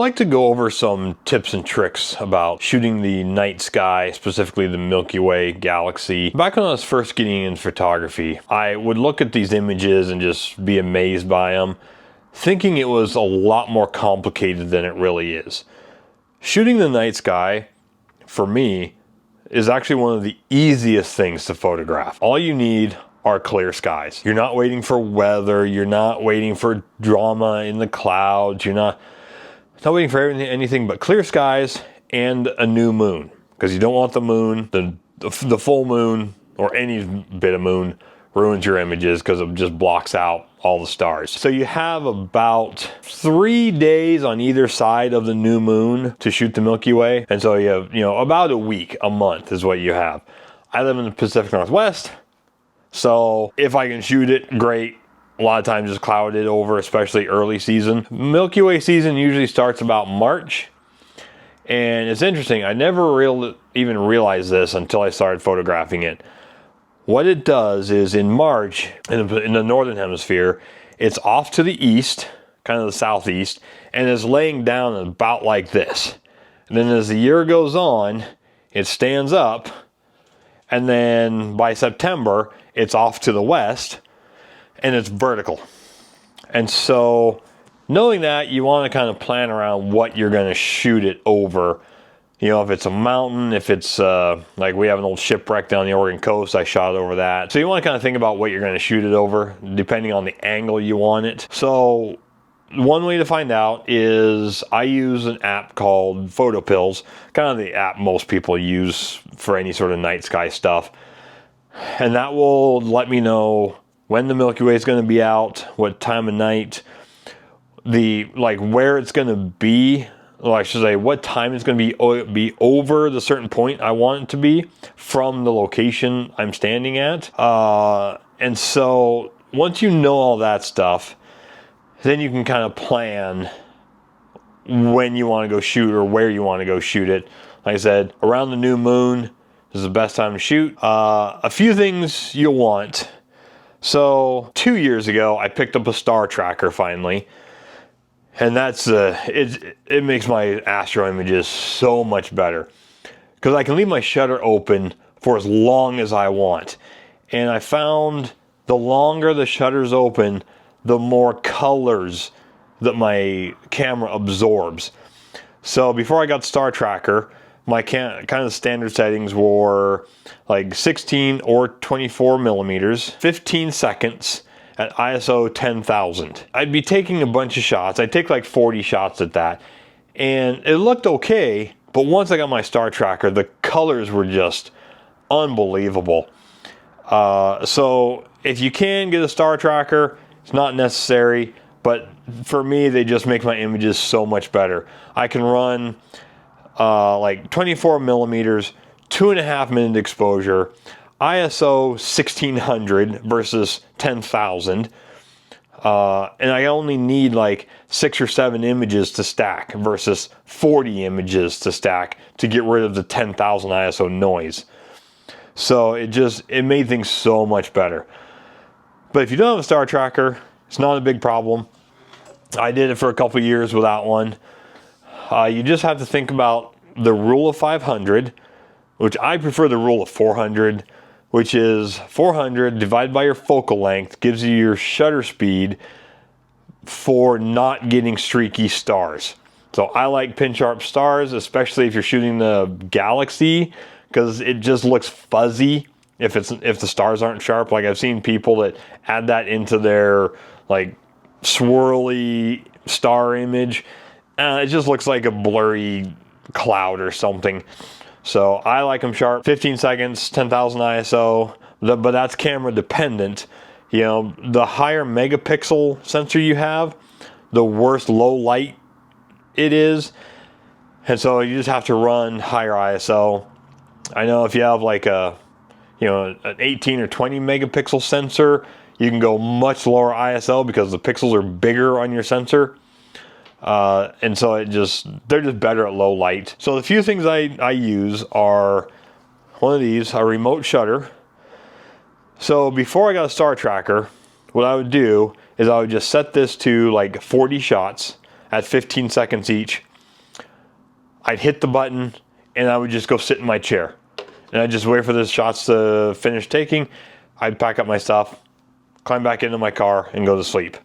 I'd like to go over some tips and tricks about shooting the night sky, specifically the Milky Way galaxy. Back when I was first getting into photography, I would look at these images and just be amazed by them, thinking it was a lot more complicated than it really is. Shooting the night sky, for me, is actually one of the easiest things to photograph. All you need are clear skies. You're not waiting for weather, you're not waiting for drama in the clouds, you're not waiting for anything but clear skies and a new moon, because you don't want the moon, the full moon or any bit of moon ruins your images because it just blocks out all the stars. So you have about 3 days on either side of the new moon to shoot the Milky Way. And so you have, about a week, a month is what you have. I live in the Pacific Northwest, so if I can shoot it, great. A lot of times it's clouded over, especially early season. Milky Way season usually starts about March. And it's interesting, I never even realized this until I started photographing it. What it does is in March, in the northern hemisphere, it's off to the east, kind of the southeast, and is laying down about like this. And then as the year goes on, it stands up, and then by September, it's off to the west, and it's vertical. And so knowing that, you want to kind of plan around what you're going to shoot it over. If it's a mountain, if it's like we have an old shipwreck down the Oregon coast, I shot over that. So you want to kind of think about what you're going to shoot it over, depending on the angle you want it. So one way to find out is I use an app called PhotoPills, kind of the app most people use for any sort of night sky stuff. And that will let me know when the Milky Way is going to be out, what time of night, where it's going to be. Well, I should say what time it's going to be over the certain point I want it to be from the location I'm standing at. And so once you know all that stuff, then you can kind of plan when you want to go shoot or where you want to go shoot it. Like I said, around the new moon is the best time to shoot. A few things you'll want. So 2 years ago, I picked up a star tracker finally. And that's, it makes my astro images so much better. Because I can leave my shutter open for as long as I want. And I found the longer the shutter's open, the more colors that my camera absorbs. So before I got Star Tracker, my kind of standard settings were like 16 or 24 millimeters, 15 seconds at ISO 10,000. I'd be taking a bunch of shots. I'd take like 40 shots at that. And it looked okay, but once I got my Star Tracker, the colors were just unbelievable. So if you can get a Star Tracker, it's not necessary, but for me, they just make my images so much better. I can run like 24 millimeters, 2.5 minute exposure, ISO 1600 versus 10,000. And I only need like 6 or 7 images to stack versus 40 images to stack to get rid of the 10,000 ISO noise. So it made things so much better. But if you don't have a Star Tracker, it's not a big problem. I did it for a couple years without one. You just have to think about the rule of 500, which I prefer the rule of 400, which is 400 divided by your focal length gives you your shutter speed for not getting streaky stars. So I like pin sharp stars, especially if you're shooting the galaxy, because it just looks fuzzy if the stars aren't sharp. Like I've seen people that add that into their like swirly star image. It just looks like a blurry cloud or something. So I like them sharp. 15 seconds, 10,000 ISO, but that's camera dependent. The higher megapixel sensor you have, the worse low light it is. And so you just have to run higher ISO. I know if you have like an 18 or 20 megapixel sensor, you can go much lower ISO because the pixels are bigger on your sensor. And so they're just better at low light. So the few things I use are one of these, a remote shutter. So before I got a Star Tracker, what I would do is I would just set this to like 40 shots at 15 seconds each. I'd hit the button and I would just go sit in my chair. And I'd just wait for the shots to finish taking. I'd pack up my stuff, climb back into my car, and go to sleep.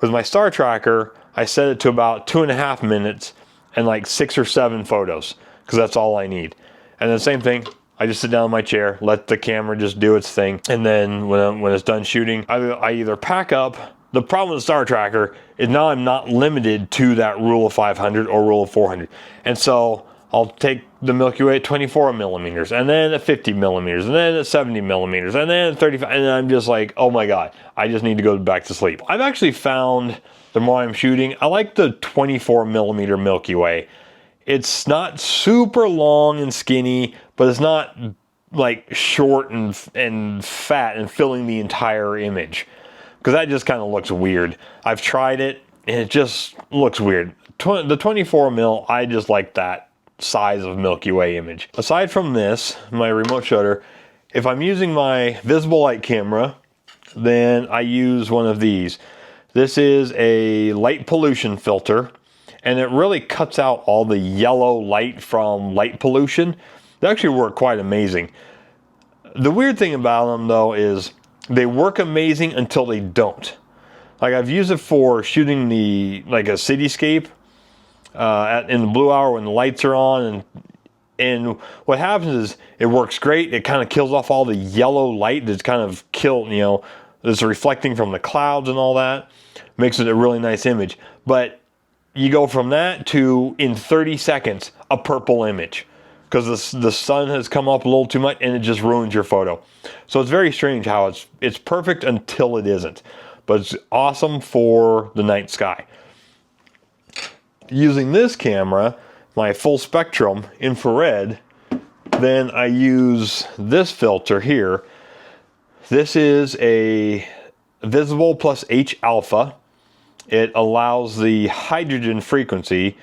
With my star tracker, I set it to about 2.5 minutes and like 6 or 7 photos, because that's all I need. And the same thing, I just sit down in my chair, let the camera just do its thing. And then when it's done shooting, I either pack up. The problem with the star tracker is now I'm not limited to that rule of 500 or rule of 400. And so I'll take the Milky Way at 24 millimeters, and then at 50 millimeters, and then at 70 millimeters, and then at 35, and I'm just like, oh my God, I just need to go back to sleep. I've actually found the more I'm shooting, I like the 24 millimeter Milky Way. It's not super long and skinny, but it's not like short and fat and filling the entire image, because that just kind of looks weird. I've tried it and it just looks weird. The 24 mil, I just like that size of Milky Way image. Aside from this, my remote shutter, if I'm using my visible light camera, then I use one of these. This is a light pollution filter, and it really cuts out all the yellow light from light pollution. They actually work quite amazing. The weird thing about them though is they work amazing until they don't. Like, I've used it for shooting like a cityscape in the blue hour when the lights are on, and what happens is it works great. It kind of kills off all the yellow light that's kind of that's reflecting from the clouds and all that. Makes it a really nice image. But you go from that to, in 30 seconds, a purple image, because the sun has come up a little too much and it just ruins your photo. So it's very strange how it's perfect until it isn't. But it's awesome for the night sky. Using this camera, my full spectrum infrared, then I use this filter here. This is a visible plus H alpha. It allows the hydrogen frequency,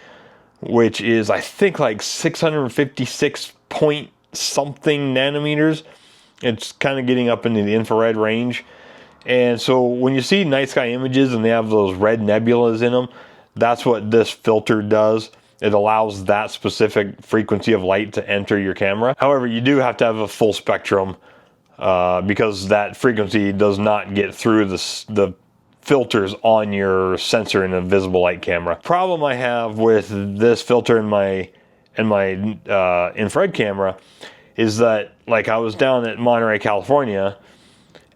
which is, I think, like 656 point something nanometers. It's kind of getting up into the infrared range. And so when you see night sky images and they have those red nebulas in them, that's what this filter does. It allows that specific frequency of light to enter your camera. However, you do have to have a full spectrum because that frequency does not get through the filters on your sensor in a visible light camera. Problem I have with this filter in my infrared camera is that, like, I was down at Monterey, California,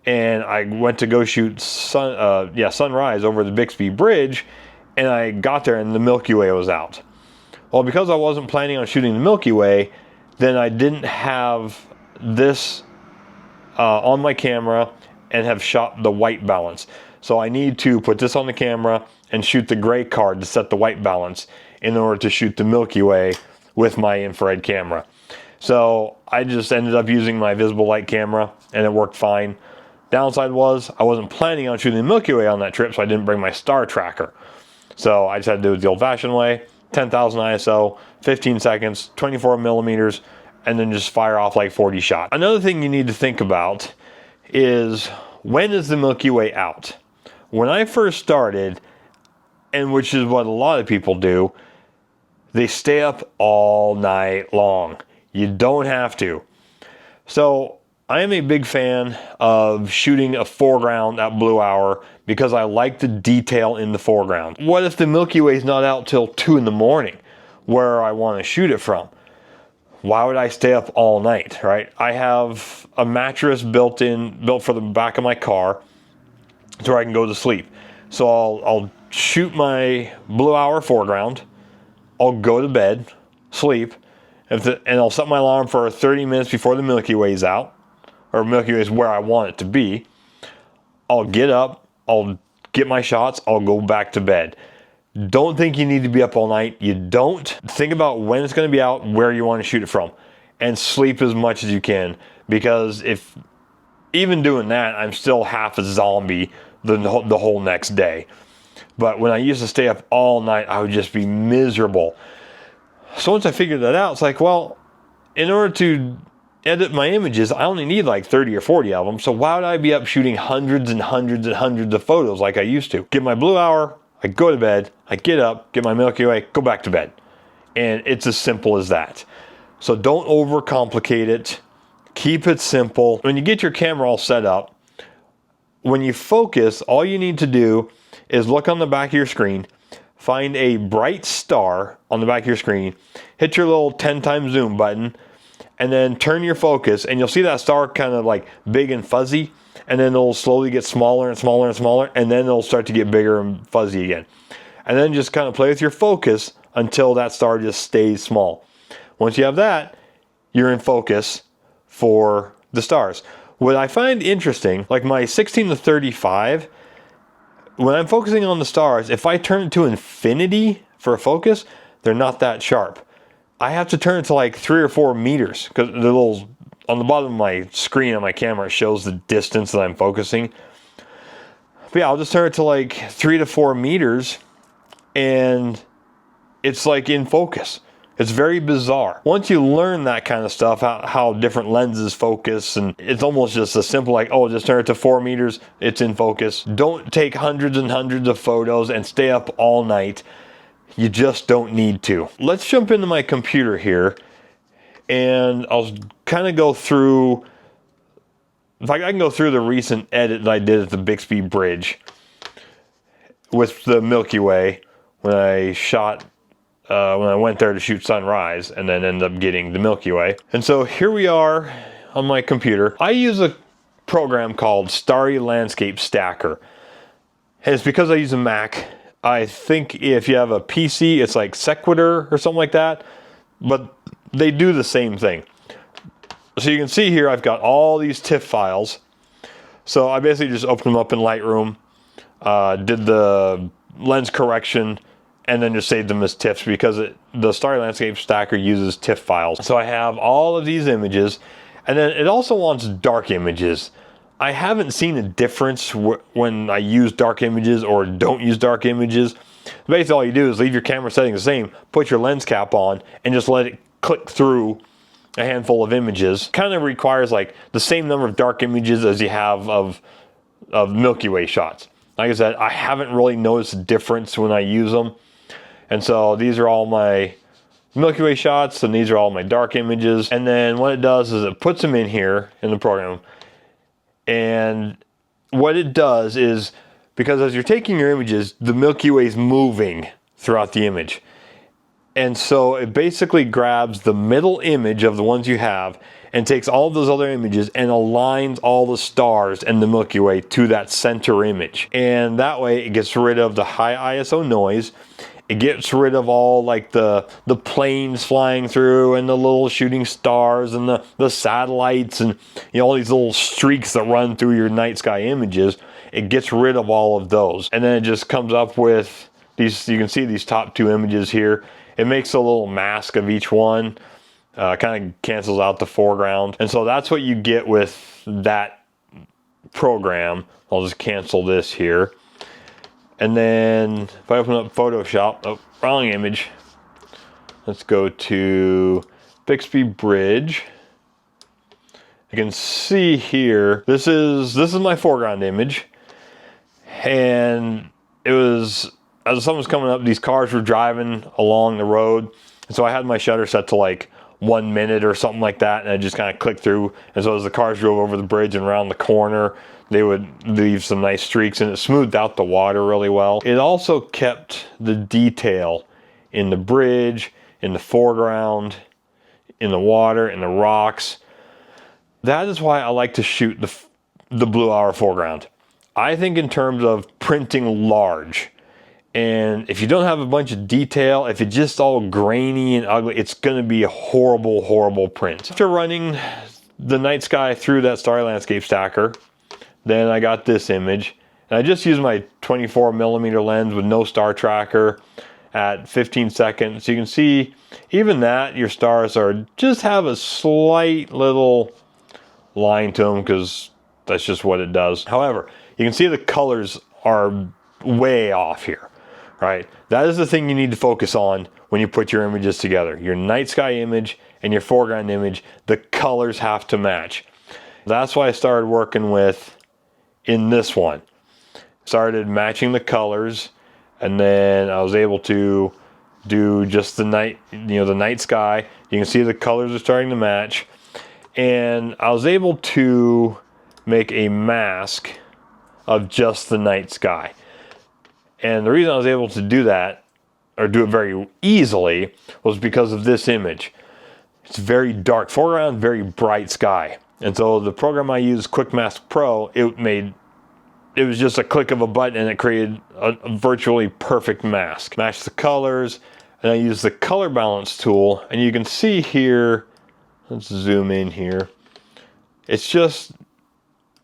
and I went to go shoot sunrise over the Bixby Bridge, and I got there and the Milky Way was out. Well, because I wasn't planning on shooting the Milky Way, then I didn't have this on my camera and have shot the white balance. So I need to put this on the camera and shoot the gray card to set the white balance in order to shoot the Milky Way with my infrared camera. So I just ended up using my visible light camera and it worked fine. Downside was I wasn't planning on shooting the Milky Way on that trip, so I didn't bring my star tracker. So I just had to do it the old-fashioned way, 10,000 ISO, 15 seconds, 24 millimeters, and then just fire off like 40 shots. Another thing you need to think about is, when is the Milky Way out? When I first started, and which is what a lot of people do, they stay up all night long. You don't have to. So I am a big fan of shooting a foreground at blue hour because I like the detail in the foreground. What if the Milky Way is not out till 2 in the morning where I want to shoot it from? Why would I stay up all night, right? I have a mattress built for the back of my car so I can go to sleep. So I'll shoot my blue hour foreground, I'll go to bed, sleep, and I'll set my alarm for 30 minutes before the Milky Way is out, or Milky Way is where I want it to be. I'll get up, I'll get my shots, I'll go back to bed. Don't think you need to be up all night. You don't. Think about when it's going to be out, where you want to shoot it from, and sleep as much as you can, because if even doing that, I'm still half a zombie the whole next day. But when I used to stay up all night, I would just be miserable. So once I figured that out, it's like, well, in order to edit my images, I only need like 30 or 40 of them. So why would I be up shooting hundreds and hundreds and hundreds of photos like I used to? Get my blue hour, I go to bed, I get up, get my Milky Way, go back to bed. And it's as simple as that. So don't overcomplicate it. Keep it simple. When you get your camera all set up, when you focus, all you need to do is look on the back of your screen, find a bright star on the back of your screen, hit your little 10 times zoom button, and then turn your focus, and you'll see that star kind of like big and fuzzy, and then it'll slowly get smaller and smaller and smaller, and then it'll start to get bigger and fuzzy again. And then just kind of play with your focus until that star just stays small. Once you have that, you're in focus for the stars. What I find interesting, like my 16-35, when I'm focusing on the stars, if I turn it to infinity for a focus, they're not that sharp. I have to turn it to like 3 or 4 meters, because the little, on the bottom of my screen on my camera, it shows the distance that I'm focusing. But yeah, I'll just turn it to like 3 to 4 meters, and it's like in focus. It's very bizarre. Once you learn that kind of stuff, how different lenses focus, and it's almost just a simple like, oh, just turn it to 4 meters, it's in focus. Don't take hundreds and hundreds of photos and stay up all night. You just don't need to. Let's jump into my computer here, and I'll kind of go through, if I can go through the recent edit that I did at the Bixby Bridge with the Milky Way when I shot when I went there to shoot sunrise, and then ended up getting the Milky Way. And so here we are on my computer. I use a program called Starry Landscape Stacker. And it's because I use a Mac. I think if you have a PC, it's like Sequitur or something like that. But they do the same thing. So you can see here I've got all these TIFF files. So I basically just opened them up in Lightroom, did the lens correction, and then just saved them as TIFFs, because the Starry Landscape Stacker uses TIFF files. So I have all of these images, and then it also wants dark images. I haven't seen a difference when I use dark images or don't use dark images. Basically all you do is leave your camera settings the same, put your lens cap on, and just let it click through a handful of images. Kind of requires like the same number of dark images as you have of Milky Way shots. Like I said, I haven't really noticed a difference when I use them. And so these are all my Milky Way shots, and these are all my dark images. And then what it does is it puts them in here in the program. And what it does is, because as you're taking your images, the Milky Way is moving throughout the image. And so it basically grabs the middle image of the ones you have and takes all of those other images and aligns all the stars and the Milky Way to that center image. And that way it gets rid of the high ISO noise. It gets rid of all like the planes flying through and the little shooting stars and the satellites and all these little streaks that run through your night sky images. It gets rid of all of those. And then it just comes up with these, you can see these top 2 images here. It makes a little mask of each one, kind of cancels out the foreground. And so that's what you get with that program. I'll just cancel this here. And then if I open up Photoshop, oh, wrong image. Let's go to Bixby Bridge. You can see here, this is my foreground image. And it was, as the sun was coming up, these cars were driving along the road. And so I had my shutter set to like 1 minute or something like that. And I just kind of clicked through. And so as the cars drove over the bridge and around the corner, they would leave some nice streaks, and it smoothed out the water really well. It also kept the detail in the bridge, in the foreground, in the water, in the rocks. That is why I like to shoot the blue hour foreground. I think in terms of printing large. And if you don't have a bunch of detail, if it's just all grainy and ugly, it's going to be a horrible, horrible print. After running the night sky through that Starry Landscape Stacker, then I got this image, and I just used my 24mm lens with no star tracker at 15 seconds. So you can see even that your stars are just have a slight little line to them, because that's just what it does. However, you can see the colors are way off here, right? That is the thing you need to focus on when you put your images together. Your night sky image and your foreground image, the colors have to match. That's why I started working with in this one. Started matching the colors, and then I was able to do just the night, the night sky. You can see the colors are starting to match. And I was able to make a mask of just the night sky. And the reason I was able to do that, or do it very easily, was because of this image. It's very dark foreground, very bright sky. And so the program I used, Quick Mask Pro, it was just a click of a button and it created a virtually perfect mask. Matched the colors, and I used the color balance tool, and you can see here, let's zoom in here. It's just,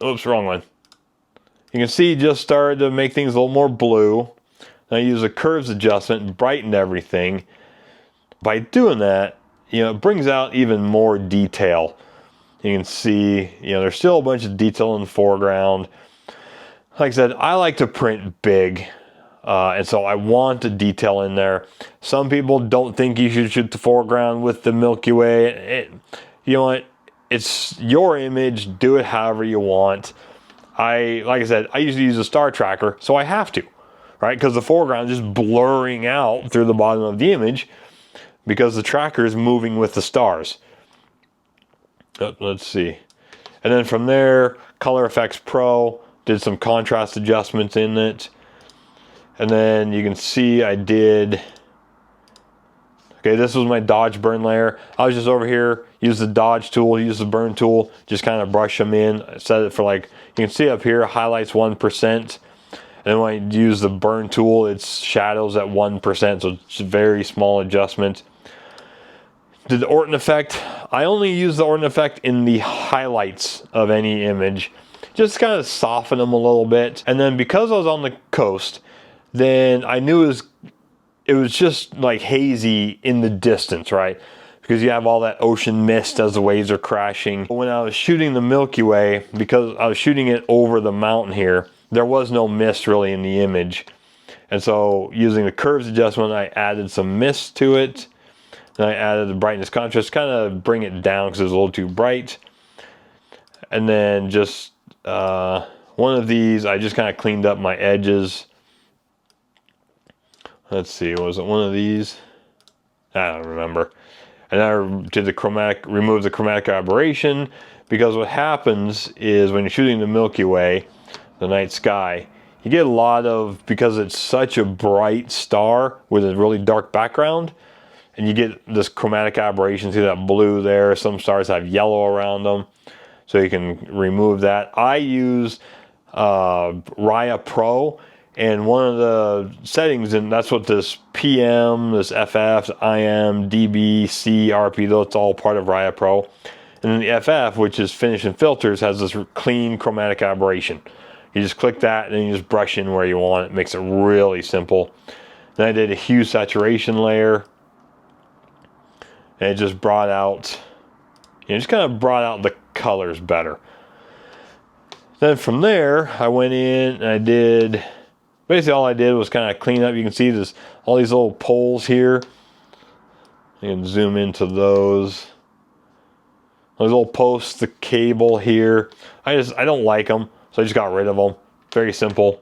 oops, wrong one. You can see it just started to make things a little more blue. And I used a curves adjustment and brightened everything. By doing that, it brings out even more detail. You can see, there's still a bunch of detail in the foreground. Like I said, I like to print big. And so I want the detail in there. Some people don't think you should shoot the foreground with the Milky Way. You know what? It's your image. Do it however you want. Like I said, I usually use a star tracker, so I have to, right? Because the foreground is just blurring out through the bottom of the image because the tracker is moving with the stars. Let's see. And then from there, Color Effects Pro, did some contrast adjustments in it. And then you can see I did, okay, this was my dodge burn layer. I was just over here, use the dodge tool, use the burn tool, just kind of brush them in. I set it for like, you can see up here, highlights 1%. And then when I use the burn tool, it's shadows at 1%, so it's a very small adjustment. Did the Orton effect. I only use the Orton effect in the highlights of any image. Just kind of soften them a little bit. And then because I was on the coast, then I knew it was just like hazy in the distance, right? Because you have all that ocean mist as the waves are crashing. When I was shooting the Milky Way, because I was shooting it over the mountain here, there was no mist really in the image. And so using the curves adjustment, I added some mist to it. And I added the brightness contrast, kind of bring it down because it was a little too bright. And then just one of these, I just kind of cleaned up my edges. Let's see, was it one of these? I don't remember. And I did remove the chromatic aberration, because what happens is when you're shooting the Milky Way, the night sky, you get a lot of, because it's such a bright star with a really dark background, and you get this chromatic aberration. See that blue there? Some stars have yellow around them, so you can remove that. I use Raya Pro, and one of the settings, and that's what this PM, this FF, IM, DB, C, RP, that's all part of Raya Pro. And then the FF, which is Finish and Filters, has this clean chromatic aberration. You just click that, and then you just brush in where you want it. It makes it really simple. Then I did a hue saturation layer, and it just brought out, just kind of brought out the colors better. Then from there, I went in and I did, basically all I did was kind of clean up. You can see this, all these little poles here. You can zoom into those. Those little posts, the cable here. I don't like them, so I just got rid of them. Very simple.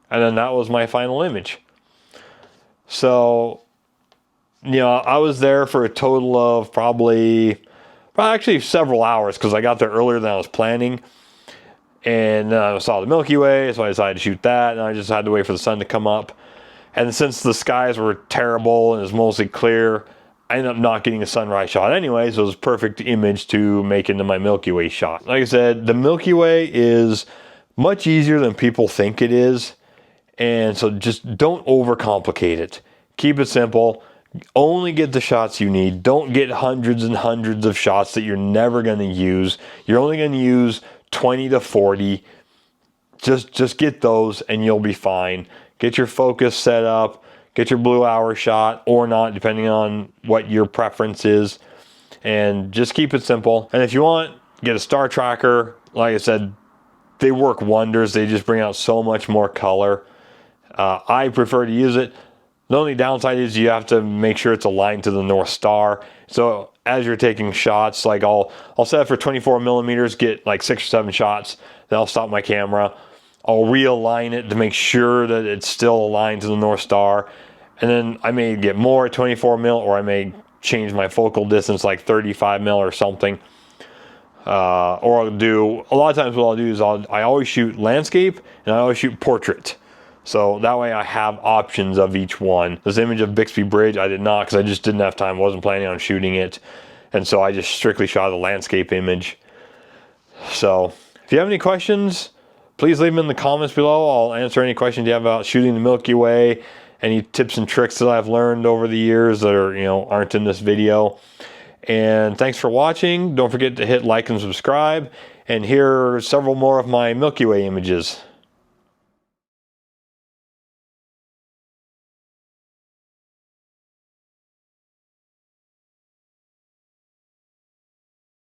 And then that was my final image. So, I was there for a total of probably actually several hours, because I got there earlier than I was planning. And I saw the Milky Way, so I decided to shoot that, and I just had to wait for the sun to come up. And since the skies were terrible and it was mostly clear, I ended up not getting a sunrise shot anyway, so it was a perfect image to make into my Milky Way shot. Like I said, the Milky Way is much easier than people think it is, and so just don't overcomplicate it. Keep it simple. Only get the shots you need. Don't get hundreds and hundreds of shots that you're never going to use. You're only going to use 20 to 40. Just get those and you'll be fine. Get your focus set up. Get your blue hour shot or not, depending on what your preference is. And just keep it simple. And if you want, get a star tracker. Like I said, they work wonders. They just bring out so much more color. I prefer to use it. The only downside is you have to make sure it's aligned to the North Star. So as you're taking shots, like I'll set it for 24 millimeters, get like 6 or 7 shots. Then I'll stop my camera. I'll realign it to make sure that it's still aligned to the North Star. and then I may get more at 24 mil, or I may change my focal distance like 35 mil or something. Or I'll do, a lot of times what I'll do is I always shoot landscape and I always shoot portrait. So that way I have options of each one. This image of Bixby Bridge, I did not, because I just didn't have time, wasn't planning on shooting it. And so I just strictly shot the landscape image. So if you have any questions, please leave them in the comments below. I'll answer any questions you have about shooting the Milky Way, any tips and tricks that I've learned over the years that are, aren't in this video. And thanks for watching. Don't forget to hit like and subscribe. And here are several more of my Milky Way images.